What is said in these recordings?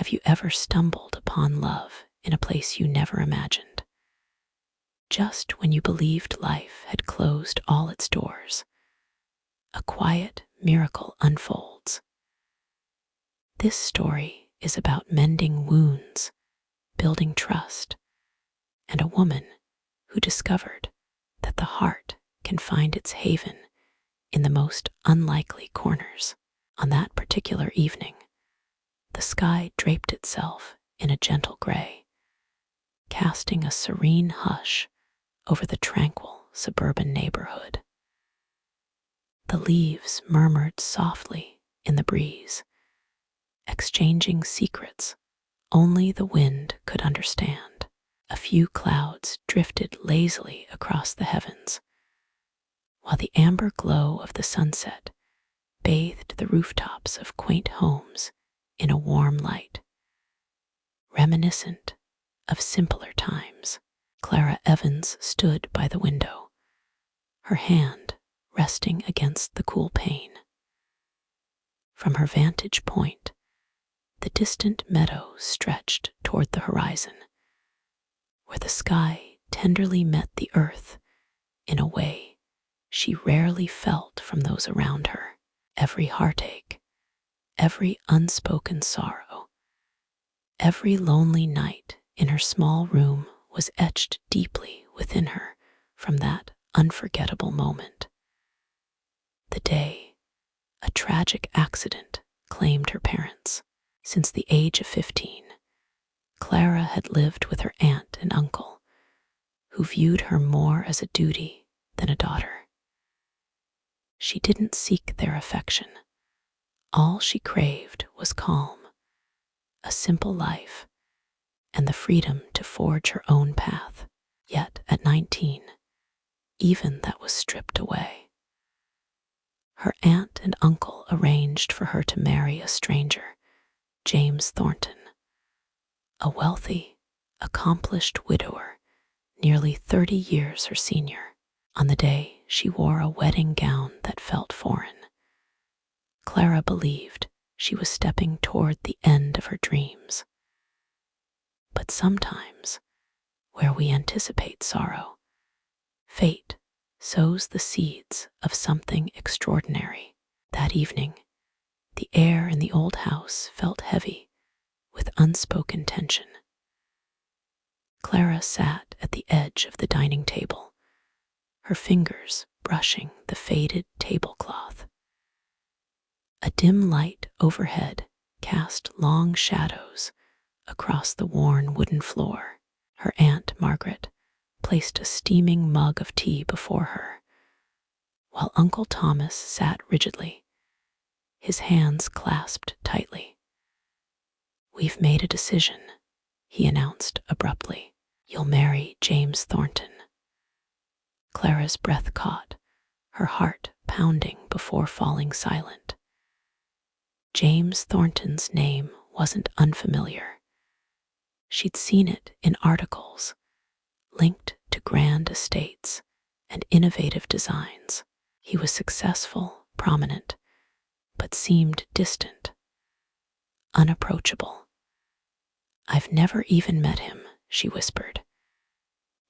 Have you ever stumbled upon love in a place you never imagined? Just when you believed life had closed all its doors, a quiet miracle unfolds. This story is about mending wounds, building trust, and a woman who discovered that the heart can find its haven in the most unlikely corners. On that particular evening, the sky draped itself in a gentle gray, casting a serene hush over the tranquil suburban neighborhood. The leaves murmured softly in the breeze, exchanging secrets only the wind could understand. A few clouds drifted lazily across the heavens, while the amber glow of the sunset bathed the rooftops of quaint homes in a warm light. Reminiscent of simpler times, Clara Evans stood by the window, her hand resting against the cool pane. From her vantage point, the distant meadow stretched toward the horizon, where the sky tenderly met the earth in a way she rarely felt from those around her. Every heartache, every unspoken sorrow, every lonely night in her small room was etched deeply within her from that unforgettable moment. The day a tragic accident claimed her parents. Since the age of 15, Clara had lived with her aunt and uncle, who viewed her more as a duty than a daughter. She didn't seek their affection. All she craved was calm, a simple life, and the freedom to forge her own path. Yet at 19, even that was stripped away. Her aunt and uncle arranged for her to marry a stranger, James Thornton, a wealthy, accomplished widower, nearly 30 years her senior. On the day she wore a wedding gown that felt foreign, Clara believed she was stepping toward the end of her dreams. But sometimes, where we anticipate sorrow, fate sows the seeds of something extraordinary. That evening, the air in the old house felt heavy with unspoken tension. Clara sat at the edge of the dining table, her fingers brushing the faded tablecloth. A dim light overhead cast long shadows across the worn wooden floor. Her Aunt Margaret placed a steaming mug of tea before her, while Uncle Thomas sat rigidly, his hands clasped tightly. "We've made a decision," he announced abruptly. "You'll marry James Thornton." Clara's breath caught, her heart pounding before falling silent. James Thornton's name wasn't unfamiliar. She'd seen it in articles, linked to grand estates and innovative designs. He was successful, prominent, but seemed distant, unapproachable. "I've never even met him," she whispered.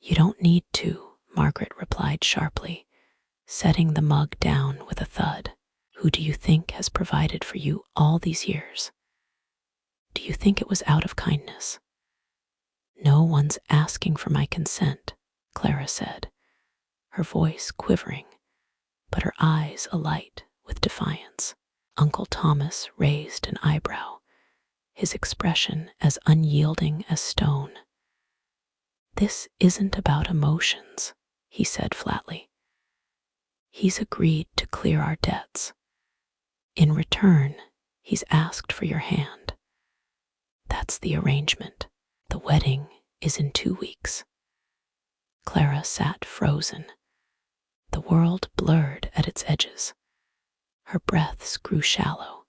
"You don't need to," Margaret replied sharply, setting the mug down with a thud. "Who do you think has provided for you all these years? Do you think it was out of kindness?" "No one's asking for my consent," Clara said, her voice quivering, but her eyes alight with defiance. Uncle Thomas raised an eyebrow, his expression as unyielding as stone. "This isn't about emotions," he said flatly. "He's agreed to clear our debts. In return, he's asked for your hand. That's the arrangement. The wedding is in 2 weeks." Clara sat frozen, the world blurred at its edges. Her breaths grew shallow.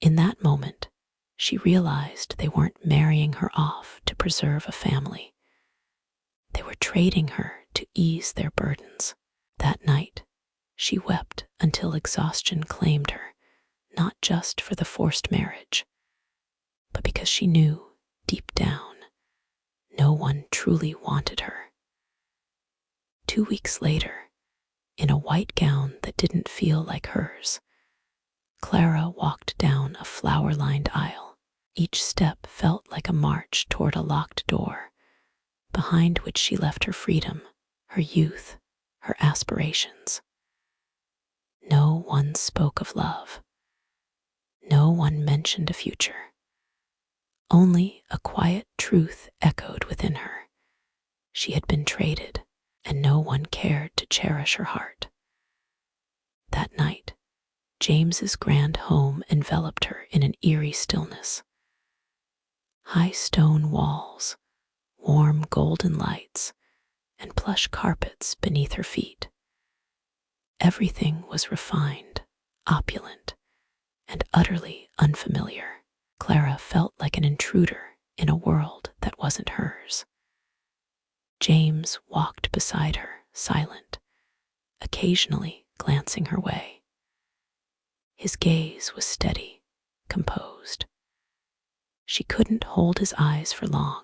In that moment, she realized they weren't marrying her off to preserve a family. They were trading her to ease their burdens. That night, she wept until exhaustion claimed her, not just for the forced marriage, but because she knew, deep down, no one truly wanted her. 2 weeks later, in a white gown that didn't feel like hers, Clara walked down a flower-lined aisle. Each step felt like a march toward a locked door, behind which she left her freedom, her youth, her aspirations. No one spoke of love. No one mentioned a future. Only a quiet truth echoed within her. She had been traded, and no one cared to cherish her heart. That night, James's grand home enveloped her in an eerie stillness. High stone walls, warm golden lights, and plush carpets beneath her feet. Everything was refined, opulent, and utterly unfamiliar. Clara felt like an intruder in a world that wasn't hers. James walked beside her, silent, occasionally glancing her way. His gaze was steady, composed. She couldn't hold his eyes for long,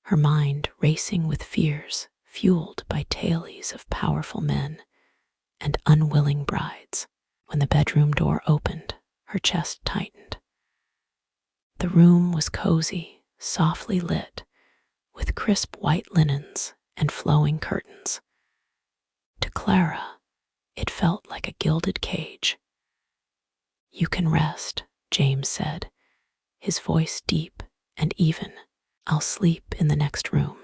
her mind racing with fears fueled by tales of powerful men and unwilling brides. When the bedroom door opened, her chest tightened. The room was cozy, softly lit, with crisp white linens and flowing curtains. To Clara, it felt like a gilded cage. "You can rest," James said, his voice deep and even. "I'll sleep in the next room."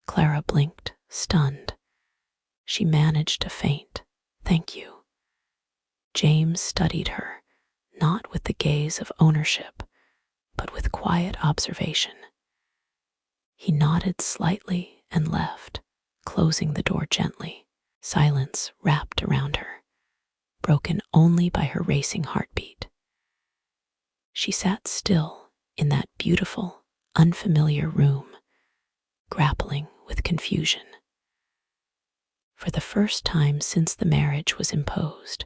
Clara blinked, stunned. She managed a faint, "Thank you." James studied her, not with the gaze of ownership, but with quiet observation. He nodded slightly and left, closing the door gently. Silence wrapped around her, broken only by her racing heartbeat. She sat still in that beautiful, unfamiliar room, grappling with confusion. For the first time since the marriage was imposed,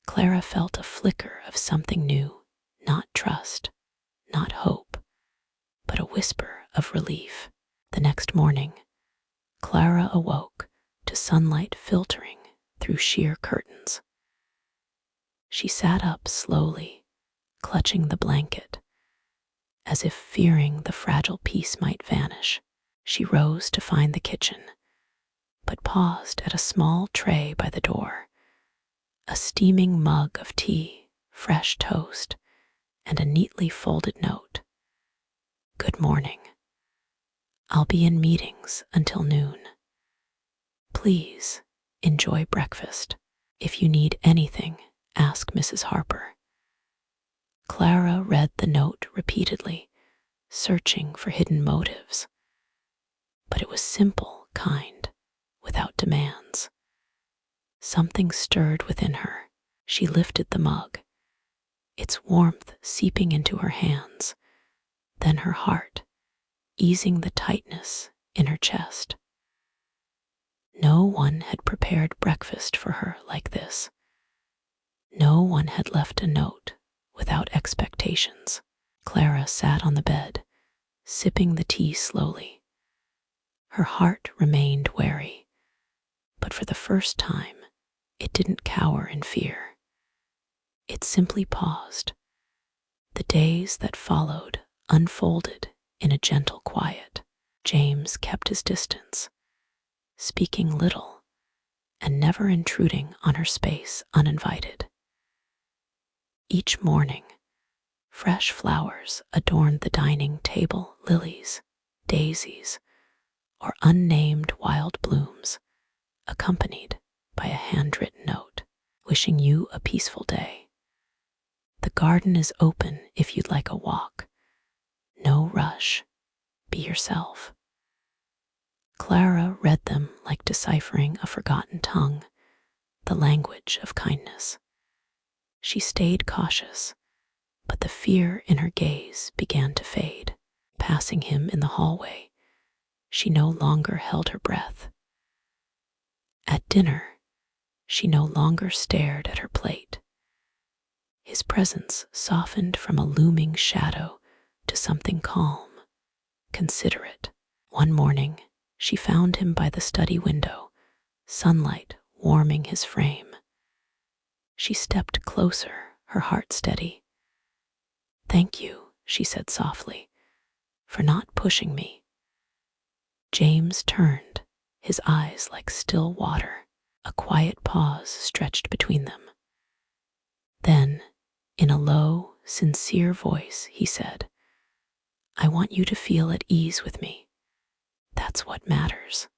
Clara felt a flicker of something new, not trust, not hope, but a whisper of relief. The next morning, Clara awoke to sunlight filtering through sheer curtains. She sat up slowly, clutching the blanket, as if fearing the fragile piece might vanish. She rose to find the kitchen, but paused at a small tray by the door. A steaming mug of tea, fresh toast, and a neatly folded note. "Good morning. I'll be in meetings until noon. Please enjoy breakfast. If you need anything, ask Mrs. Harper." Clara read the note repeatedly, searching for hidden motives. But it was simple, kind, without demands. Something stirred within her. She lifted the mug, its warmth seeping into her hands, then her heart, easing the tightness in her chest. No one had prepared breakfast for her like this. No one had left a note without expectations. Clara sat on the bed, sipping the tea slowly. Her heart remained wary, but for the first time, it didn't cower in fear. It simply paused. The days that followed unfolded in a gentle quiet. James kept his distance, speaking little and never intruding on her space uninvited. Each morning, fresh flowers adorned the dining table, lilies, daisies, or unnamed wild blooms, accompanied by a handwritten note, wishing you a peaceful day. The garden is open if you'd like a walk. No rush. Be yourself. Clara read them like deciphering a forgotten tongue, the language of kindness. She stayed cautious, but the fear in her gaze began to fade. Passing him in the hallway, she no longer held her breath. At dinner, she no longer stared at her plate. His presence softened from a looming shadow to something calm, considerate. One morning, she found him by the study window, sunlight warming his frame. She stepped closer, her heart steady. "Thank you," she said softly, "for not pushing me." James turned, his eyes like still water. A quiet pause stretched between them. Then, in a low, sincere voice, he said, "I want you to feel at ease with me. That's what matters."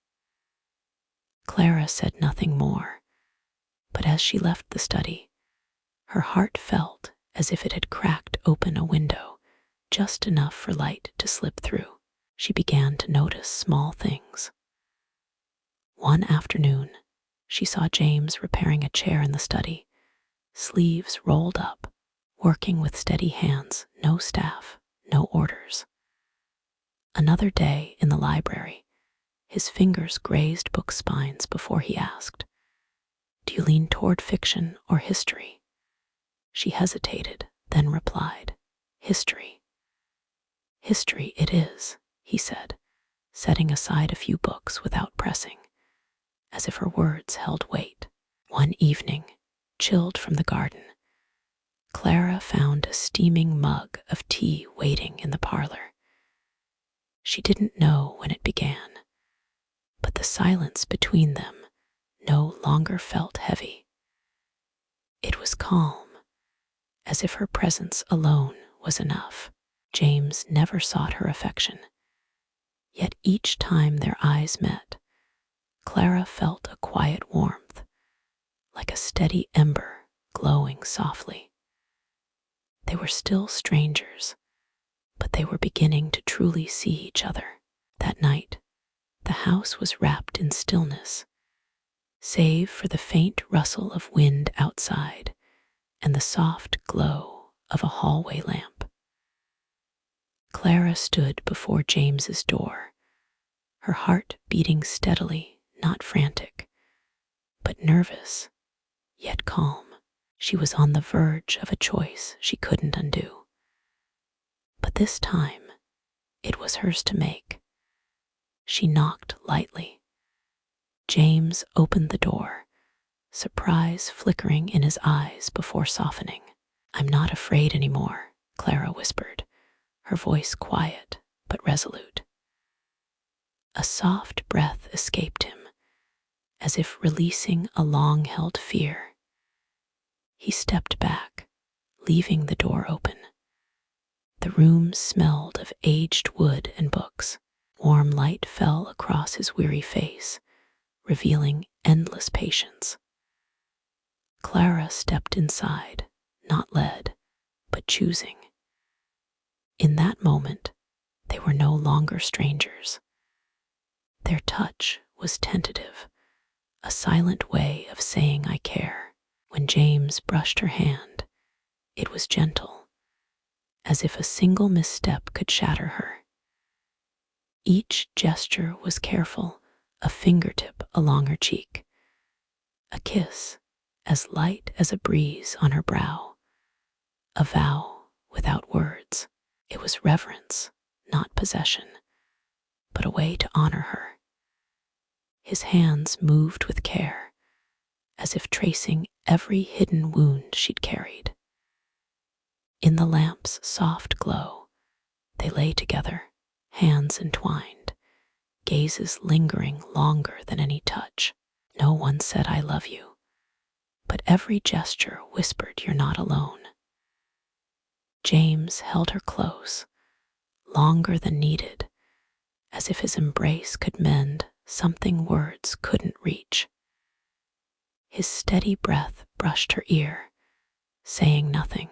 Clara said nothing more, but as she left the study, her heart felt as if it had cracked open a window, just enough for light to slip through. She began to notice small things. One afternoon, she saw James repairing a chair in the study, sleeves rolled up, working with steady hands, no staff, no orders. Another day in the library, his fingers grazed book spines before he asked, "Do you lean toward fiction or history?" She hesitated, then replied, "History." "History it is," he said, setting aside a few books without pressing, as if her words held weight. One evening, chilled from the garden, Clara found a steaming mug of tea waiting in the parlor. She didn't know when it began, but the silence between them no longer felt heavy. It was calm, as if her presence alone was enough. James never sought her affection, yet each time their eyes met, Clara felt a quiet warmth, like a steady ember glowing softly. They were still strangers, but they were beginning to truly see each other. That night, the house was wrapped in stillness, save for the faint rustle of wind outside and the soft glow of a hallway lamp. Clara stood before James's door, her heart beating steadily, not frantic, but nervous, yet calm. She was on the verge of a choice she couldn't undo. But this time, it was hers to make. She knocked lightly. James opened the door, surprise flickering in his eyes before softening. "I'm not afraid anymore," Clara whispered, her voice quiet but resolute. A soft breath escaped him, as if releasing a long-held fear. He stepped back, leaving the door open. The room smelled of aged wood and books. Warm light fell across his weary face, revealing endless patience. Clara stepped inside, not led, but choosing. In that moment, they were no longer strangers. Their touch was tentative, a silent way of saying "I care." When James brushed her hand, it was gentle, as if a single misstep could shatter her. Each gesture was careful, a fingertip along her cheek, a kiss as light as a breeze on her brow, a vow without words. It was reverence, not possession, but a way to honor her. His hands moved with care, as if tracing every hidden wound she'd carried. In the lamp's soft glow, they lay together, hands entwined, gazes lingering longer than any touch. No one said "I love you," but every gesture whispered "You're not alone." James held her close, longer than needed, as if his embrace could mend something words couldn't reach. His steady breath brushed her ear, saying nothing,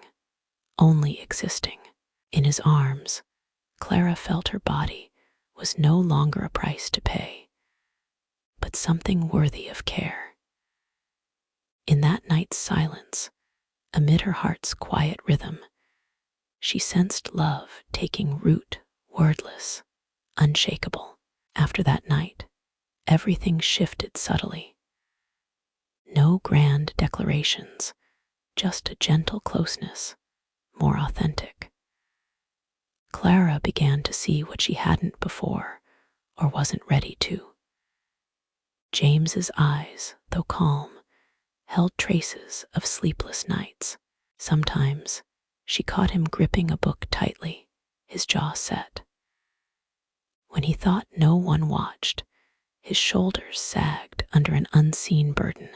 only existing. In his arms, Clara felt her body was no longer a price to pay, but something worthy of care. In that night's silence, amid her heart's quiet rhythm, she sensed love taking root, wordless, unshakable. After that night, everything shifted subtly. No grand declarations, just a gentle closeness, more authentic. Clara began to see what she hadn't before or wasn't ready to. James's eyes, though calm, held traces of sleepless nights. Sometimes she caught him gripping a book tightly, his jaw set. When he thought no one watched, his shoulders sagged under an unseen burden.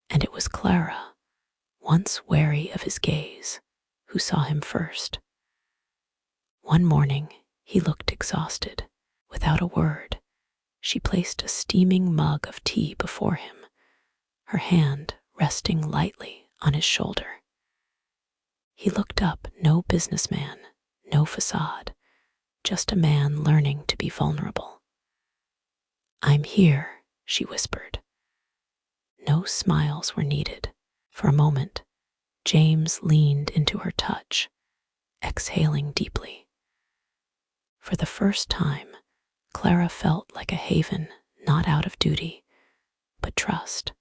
And it was Clara, once wary of his gaze, who saw him first. One morning, he looked exhausted. Without a word, she placed a steaming mug of tea before him, her hand resting lightly on his shoulder. He looked up, no businessman, no facade, just a man learning to be vulnerable. "I'm here," she whispered. No smiles were needed. For a moment, James leaned into her touch, exhaling deeply. For the first time, Clara felt like a haven, not out of duty, but trust.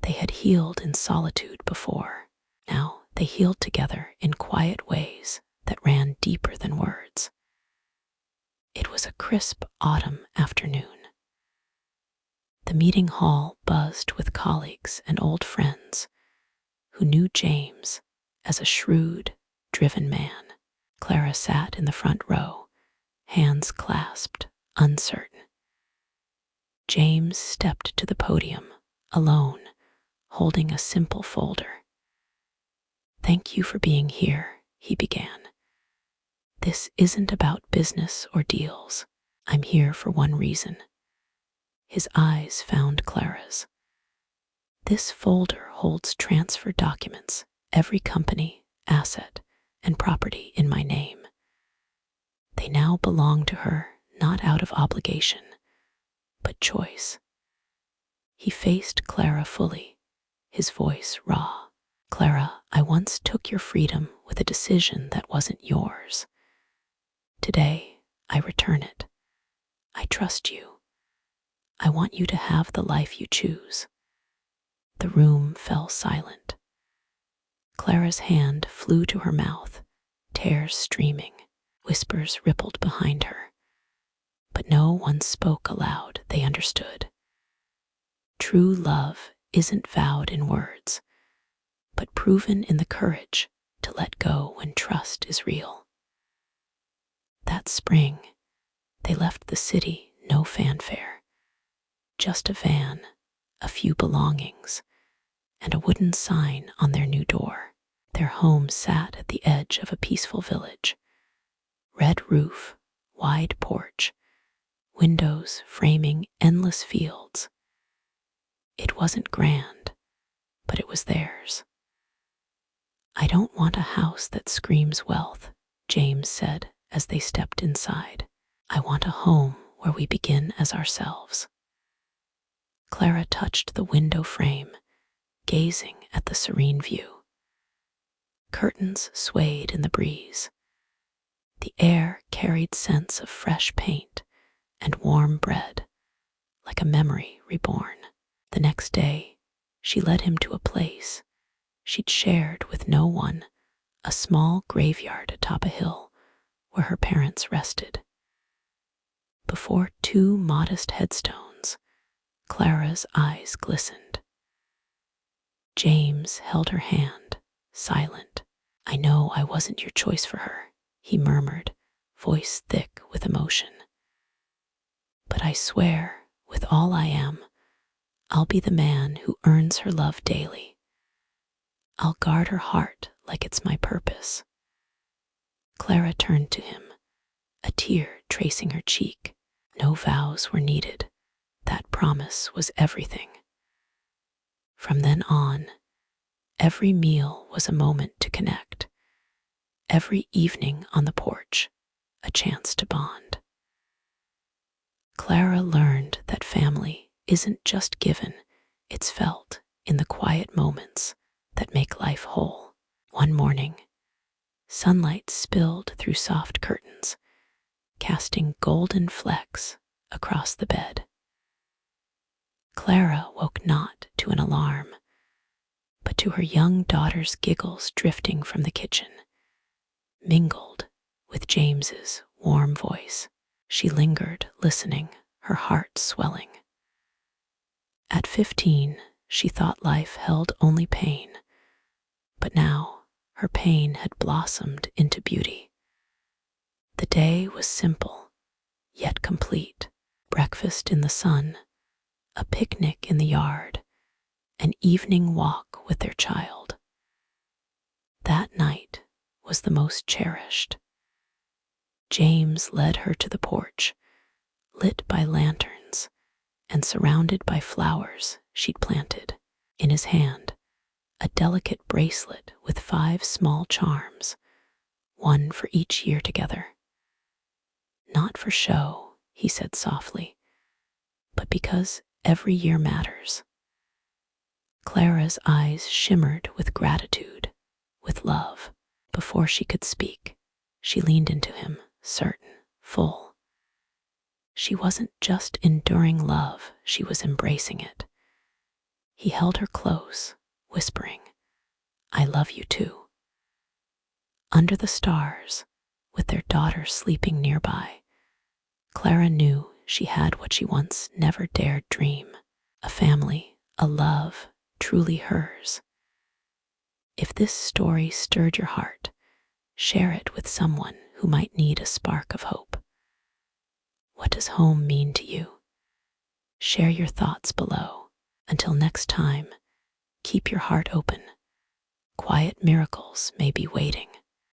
They had healed in solitude before. Now they healed together in quiet ways that ran deeper than words. It was a crisp autumn afternoon. The meeting hall buzzed with colleagues and old friends who knew James as a shrewd, driven man. Clara sat in the front row, hands clasped, uncertain. James stepped to the podium, alone, holding a simple folder. "Thank you for being here," he began. "This isn't about business or deals. I'm here for one reason." His eyes found Clara's. "This folder holds transfer documents, every company, asset, and property in my name. They now belong to her, not out of obligation, but choice." He faced Clara fully, his voice raw. "Clara, I once took your freedom with a decision that wasn't yours. Today, I return it. I trust you. I want you to have the life you choose." The room fell silent. Clara's hand flew to her mouth, tears streaming. Whispers rippled behind her. But no one spoke aloud, they understood. True love isn't vowed in words, but proven in the courage to let go when trust is real. That spring, they left the city, no fanfare, just a van, a few belongings, and a wooden sign on their new door. Their home sat at the edge of a peaceful village. Red roof, wide porch, windows framing endless fields. It wasn't grand, but it was theirs. "I don't want a house that screams wealth," James said as they stepped inside. "I want a home where we begin as ourselves." Clara touched the window frame, gazing at the serene view. Curtains swayed in the breeze. The air carried scents of fresh paint and warm bread, like a memory reborn. The next day, she led him to a place she'd shared with no one, a small graveyard atop a hill where her parents rested. Before two modest headstones, Clara's eyes glistened. James held her hand, silent. "I know I wasn't your choice for her," he murmured, voice thick with emotion. "But I swear, with all I am, I'll be the man who earns her love daily. I'll guard her heart like it's my purpose." Clara turned to him, a tear tracing her cheek. No vows were needed. That promise was everything. From then on, every meal was a moment to connect. Every evening on the porch, a chance to bond. Clara learned that family isn't just given, it's felt in the quiet moments that make life whole. One morning, sunlight spilled through soft curtains, casting golden flecks across the bed. Clara woke not to an alarm, but to her young daughter's giggles drifting from the kitchen, mingled James's warm voice. She lingered, listening, her heart swelling. At 15, she thought life held only pain, but now her pain had blossomed into beauty. The day was simple, yet complete. Breakfast in the sun, a picnic in the yard, an evening walk with their child. That night was the most cherished. James led her to the porch, lit by lanterns and surrounded by flowers she'd planted. In his hand, a delicate bracelet with 5 small charms, one for each year together. Not for show, he said softly, but because every year matters. Clara's eyes shimmered with gratitude, with love. Before she could speak, she leaned into him, certain, full. She wasn't just enduring love, she was embracing it. He held her close, whispering, "I love you too." Under the stars, with their daughter sleeping nearby, Clara knew she had what she once never dared dream, a family, a love truly hers. If this story stirred your heart, share it with someone who might need a spark of hope. What does home mean to you? Share your thoughts below. Until next time, keep your heart open. Quiet miracles may be waiting.